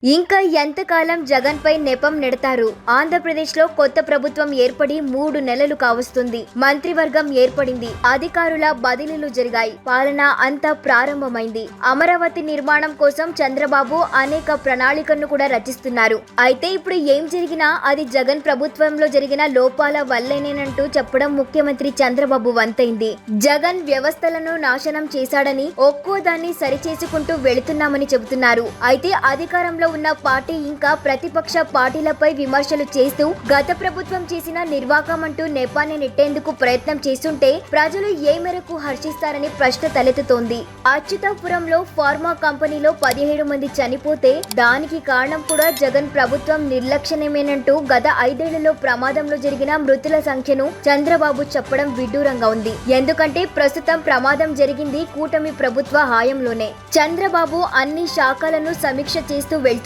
ఇంకా ఎంతకాలం జగన్ పై నెపం నెడతారు? ఆంధ్రప్రదేశ్లో కొత్త ప్రభుత్వం ఏర్పడి 3 నెలలు కావస్తుంది. మంత్రివర్గం ఏర్పడింది. అధికారుల బదిలీలు జరిగాయి. పాలన అంతా ప్రారంభమైంది. అమరావతి నిర్మాణం కోసం చంద్రబాబు అనేక ప్రణాళికలను కూడా రచిస్తున్నారు. అయితే ఇప్పుడు ఏం జరిగినా అది జగన్ ప్రభుత్వంలో జరిగిన లోపాల వల్లేనేనంటూ చెప్పడం ముఖ్యమంత్రి చంద్రబాబు వంతైంది. జగన్ వ్యవస్థలను నాశనం చేశాడని, ఒక్కో దాన్ని సరిచేసుకుంటూ వెళుతున్నామని చెబుతున్నారు. అయితే అధికారంలో ఉన్న పార్టీ ఇంకా ప్రతిపక్ష పార్టీలపై విమర్శలు చేస్తూ గత ప్రభుత్వం చేసిన నిర్వాకం అంటూ నెపాన్ని నెట్టేందుకు ప్రయత్నం చేస్తుంటే ప్రజలు ఏ మేరకు హర్షిస్తారని ప్రశ్న తలెత్తుతోంది. అచ్యుతాపురంలో ఫార్మా కంపెనీలో 17 మంది చనిపోతే దానికి కారణం కూడా జగన్ ప్రభుత్వం నిర్లక్ష్యమేనంటూ గత 5 ఏళ్లలో ప్రమాదంలో జరిగిన మృతుల సంఖ్యను చంద్రబాబు చెప్పడం విడ్డూరంగా ఉంది. ఎందుకంటే ప్రస్తుతం ప్రమాదం జరిగింది కూటమి ప్రభుత్వ హయాంలోనే. చంద్రబాబు అన్ని శాఖలను సమీక్ష చేస్తూ వెళ్తున్నారు.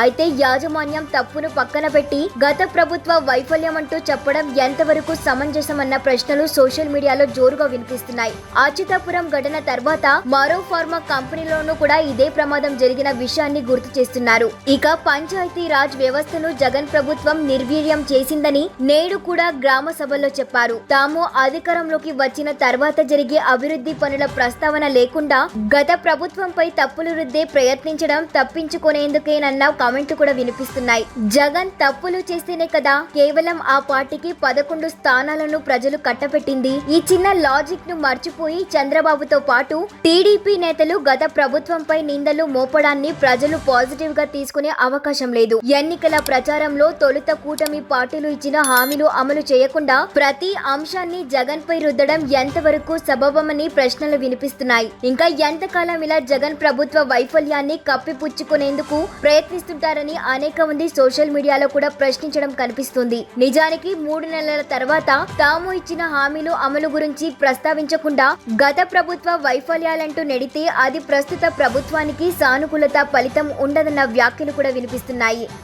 అయితే యాజమాన్యం తప్పును పక్కన పెట్టి గత ప్రభుత్వ వైఫల్యం అంటూ చెప్పడం ఎంతవరకు సమంజసమన్న ప్రశ్నలు సోషల్ మీడియాలో జోరుగా వినిపిస్తున్నాయి. అచ్యుతాపురం ఘటన తర్వాత మరో ఫార్మా కంపెనీలోనూ కూడా ఇదే ప్రమాదం జరిగిన విషయాన్ని గుర్తు చేస్తున్నారు. ఇక పంచాయతీ రాజ్ వ్యవస్థను జగన్ ప్రభుత్వం నిర్వీర్యం చేసిందని నేడు కూడా గ్రామ సభల్లో చెప్పారు. తాము అధికారంలోకి వచ్చిన తర్వాత జరిగే అభివృద్ధి పనుల ప్రస్తావన లేకుండా గత ప్రభుత్వంపై తప్పులు రుద్దే ప్రయత్నించడం తప్పించుకునేందుకేనన్న కామెంట్లు కూడా వినిపిస్తున్నాయి. జగన్ తప్పులు చేస్తేనే కదా కేవలం ఆ పార్టీకి 11 స్థానాలను ప్రజలు కట్టబెట్టింది. ఈ చిన్న లాజిక్ ను మర్చిపోయి చంద్రబాబుతో పాటు టీడీపీ నేతలు గత ప్రభుత్వంపై నిందలు మోపడాన్ని ప్రజలు పాజిటివ్ గా తీసుకునే అవకాశం లేదు. ఎన్నికల ప్రచారంలో తొలుత కూటమి పార్టీలు ఇచ్చిన హామీలు అమలు చేయకుండా ప్రతి అంశాన్ని జగన్ పై రుద్దడం ఎంతవరకు సబబమని ప్రశ్నలు వినిపిస్తున్నాయి. ఇంకా ఎంతకాలం ఇలా జగన్ ప్రభుత్వ వైఫల్యాన్ని కప్పిపుచ్చుకునేందుకు ప్రయత్నిస్తుంటారని అనేక మంది సోషల్ మీడియాలో కూడా ప్రశ్నించడం కనిపిస్తుంది. నిజానికి 3 నెలల తర్వాత తాము ఇచ్చిన హామీలు అమలు గురించి ప్రస్తావించకుండా గత ప్రభుత్వ వైఫల్యాలంటూ నెడితే అది ప్రస్తుత ప్రభుత్వానికి సానుకూలత ఫలితం ఉండదన్న వ్యాఖ్యలు కూడా వినిపిస్తున్నాయి.